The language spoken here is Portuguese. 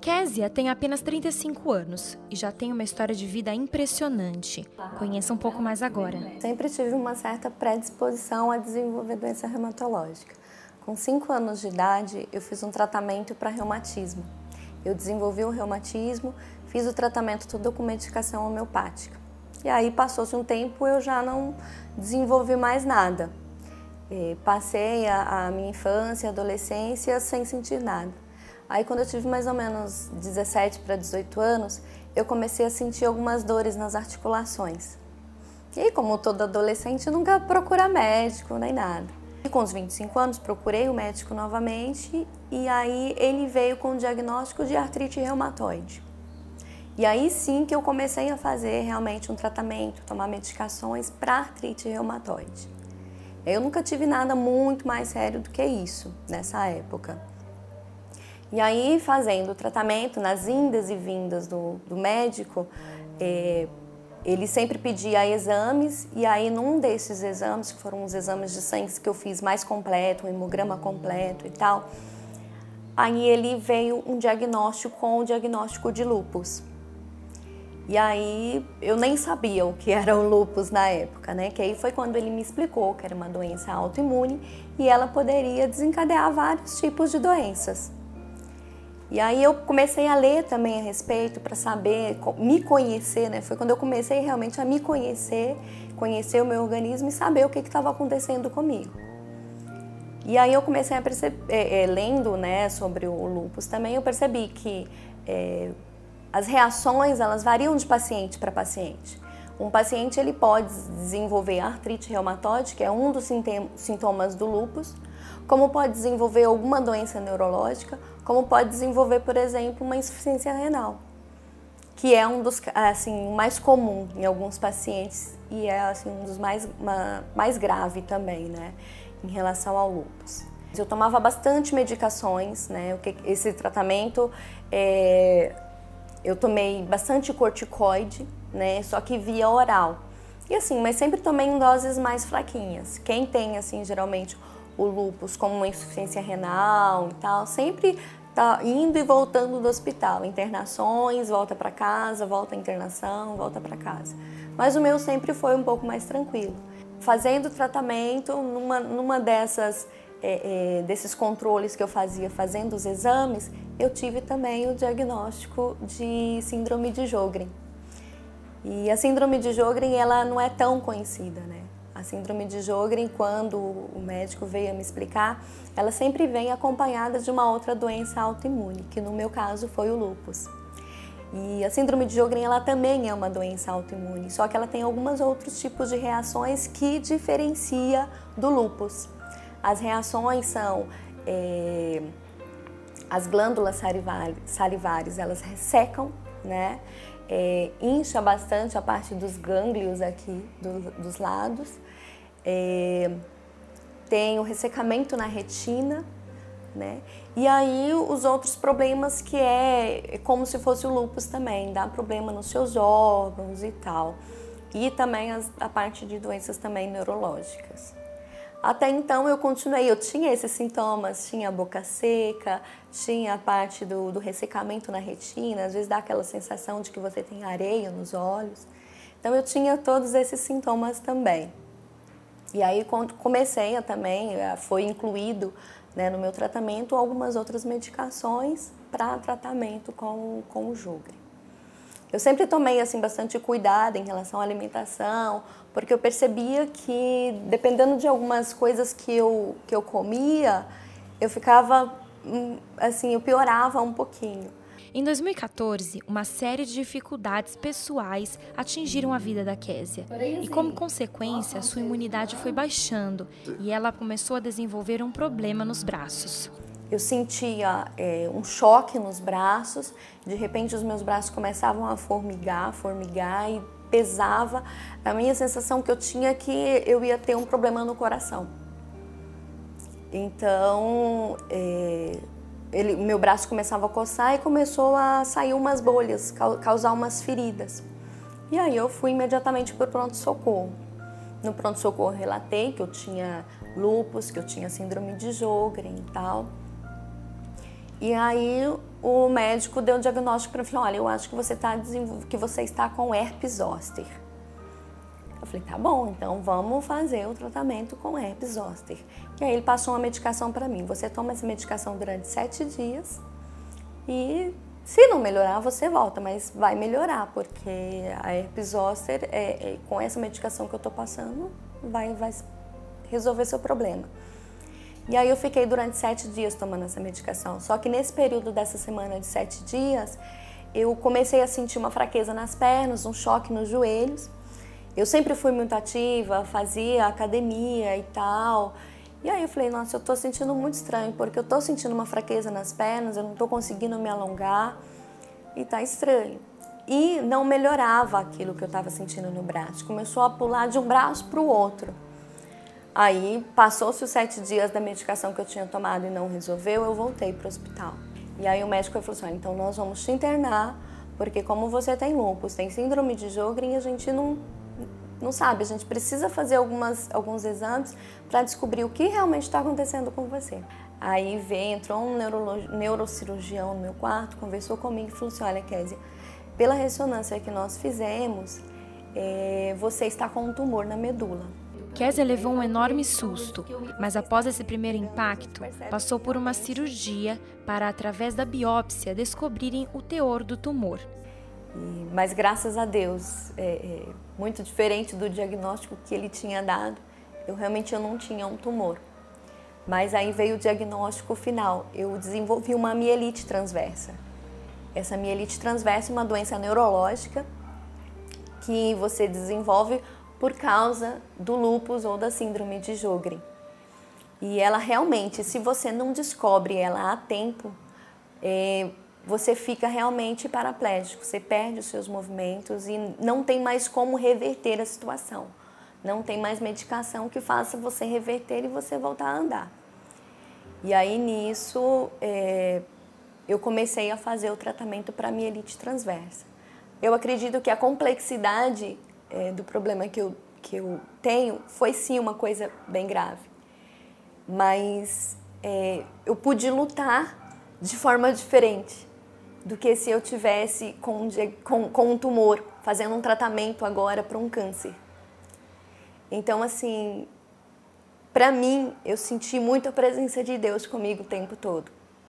Késia tem apenas 35 anos e já tem uma história de vida impressionante. Conheça um pouco mais agora. Sempre tive uma certa predisposição a desenvolver doença reumatológica. Com 5 anos de idade, eu fiz um tratamento para reumatismo. Eu desenvolvi o reumatismo, fiz o tratamento todo com medicação homeopática. E aí, passou-se um tempo, eu já não desenvolvi mais nada. Passei a minha infância e adolescência sem sentir nada. Aí, quando eu tive mais ou menos 17 para 18 anos, eu comecei a sentir algumas dores nas articulações. E aí, como todo adolescente, nunca procura médico nem nada. E com os 25 anos, procurei o médico novamente e aí ele veio com o diagnóstico de artrite reumatoide. E aí sim que eu comecei a fazer realmente um tratamento, tomar medicações para artrite reumatoide. Eu nunca tive nada muito mais sério do que isso nessa época. E aí, fazendo o tratamento, nas indas e vindas do médico, ele sempre pedia exames, e aí num desses exames, que foram os exames de sangue que eu fiz mais completo, um hemograma completo e tal, aí ele veio um diagnóstico com o diagnóstico de lúpus. E aí eu nem sabia o que era o lúpus na época, né? Que aí foi quando ele me explicou que era uma doença autoimune e ela poderia desencadear vários tipos de doenças. E aí eu comecei a ler também a respeito para saber, me conhecer, né? Foi quando eu comecei realmente a me conhecer, conhecer o meu organismo e saber o que estava acontecendo comigo. E aí eu comecei a perceber, lendo, né, sobre o lúpus também, eu percebi que as reações, elas variam de paciente para paciente. Um paciente, ele pode desenvolver artrite reumatoide, que é um dos sintomas do lúpus, como pode desenvolver alguma doença neurológica, como pode desenvolver, por exemplo, uma insuficiência renal, que é um dos, assim, mais comum em alguns pacientes e é assim, um dos mais grave também, né, em relação ao lúpus. Eu tomava bastante medicações, né, esse tratamento, eu tomei bastante corticoide, né, só que via oral. E assim, mas sempre tomei em doses mais fraquinhas. Quem tem, assim, geralmente o lúpus como uma insuficiência renal e tal, sempre tá indo e voltando do hospital. Internações, volta para casa, volta à internação, volta para casa. Mas o meu sempre foi um pouco mais tranquilo. Fazendo tratamento, numa desses controles que eu fazia, fazendo os exames, eu tive também o diagnóstico de síndrome de Sjögren. E a síndrome de Sjögren, ela não é tão conhecida, né? A síndrome de Sjögren, quando o médico veio me explicar, ela sempre vem acompanhada de uma outra doença autoimune, que no meu caso foi o lúpus. E a síndrome de Sjögren, ela também é uma doença autoimune, só que ela tem alguns outros tipos de reações que diferencia do lúpus. As reações são as glândulas salivares, elas ressecam, né? Incha bastante a parte dos gânglios aqui dos lados, tem o ressecamento na retina, né? E aí os outros problemas que é como se fosse o lúpus também, dá problema nos seus órgãos e tal. E também a parte de doenças também neurológicas. Até então eu continuei, eu tinha esses sintomas, tinha a boca seca, tinha a parte do ressecamento na retina, às vezes dá aquela sensação de que você tem areia nos olhos. Então eu tinha todos esses sintomas também. E aí quando comecei a também, foi incluído, né, no meu tratamento algumas outras medicações para tratamento com o Sjögren. Eu sempre tomei assim, bastante cuidado em relação à alimentação, porque eu percebia que, dependendo de algumas coisas que eu comia, eu ficava, assim, eu piorava um pouquinho. Em 2014, uma série de dificuldades pessoais atingiram a vida da Késia. E como consequência, sua imunidade foi baixando e ela começou a desenvolver um problema nos braços. Eu sentia um choque nos braços, de repente os meus braços começavam a formigar e pesava. A minha sensação que eu tinha é que eu ia ter um problema no coração. Então, meu braço começava a coçar e começou a sair umas bolhas, causar umas feridas. E aí eu fui imediatamente para o pronto-socorro. No pronto-socorro relatei que eu tinha lúpus, que eu tinha síndrome de Sjögren e tal. E aí o médico deu um diagnóstico para mim, falou, olha, eu acho que você está com herpes zoster. Eu falei, tá bom, então vamos fazer o tratamento com herpes zoster. E aí ele passou uma medicação para mim, você toma essa medicação durante 7 dias e se não melhorar, você volta, mas vai melhorar, porque a herpes zoster, com essa medicação que eu tô passando, vai resolver seu problema. E aí eu fiquei durante 7 dias tomando essa medicação. Só que nesse período dessa semana de 7 dias, eu comecei a sentir uma fraqueza nas pernas, um choque nos joelhos. Eu sempre fui muito ativa, fazia academia e tal. E aí eu falei, nossa, eu tô sentindo muito estranho, porque eu tô sentindo uma fraqueza nas pernas, eu não tô conseguindo me alongar e tá estranho. E não melhorava aquilo que eu tava sentindo no braço. Começou a pular de um braço pro outro. Aí, passou-se os 7 dias da medicação que eu tinha tomado e não resolveu, eu voltei para o hospital. E aí o médico falou assim, então nós vamos te internar, porque como você tem lúpus, tem síndrome de Sjögren, a gente não sabe, a gente precisa fazer alguns exames para descobrir o que realmente está acontecendo com você. Aí entrou um neurocirurgião no meu quarto, conversou comigo e falou assim, olha, Kézia, pela ressonância que nós fizemos, você está com um tumor na medula. Kézia levou um enorme susto, mas após esse primeiro impacto, passou por uma cirurgia para, através da biópsia, descobrirem o teor do tumor. Mas graças a Deus, muito diferente do diagnóstico que ele tinha dado, eu não tinha um tumor. Mas aí veio o diagnóstico final, eu desenvolvi uma mielite transversa. Essa mielite transversa é uma doença neurológica que você desenvolve por causa do lúpus ou da síndrome de Sjögren. E ela realmente, se você não descobre ela a tempo, você fica realmente paraplégico, você perde os seus movimentos e não tem mais como reverter a situação. Não tem mais medicação que faça você reverter e você voltar a andar. E aí nisso, eu comecei a fazer o tratamento para mielite transversa. Eu acredito que a complexidade do problema que eu tenho foi sim uma coisa bem grave, mas eu pude lutar de forma diferente do que se eu tivesse com um tumor, fazendo um tratamento agora para um câncer. Então, assim, para mim, eu senti muito a presença de Deus comigo o tempo todo.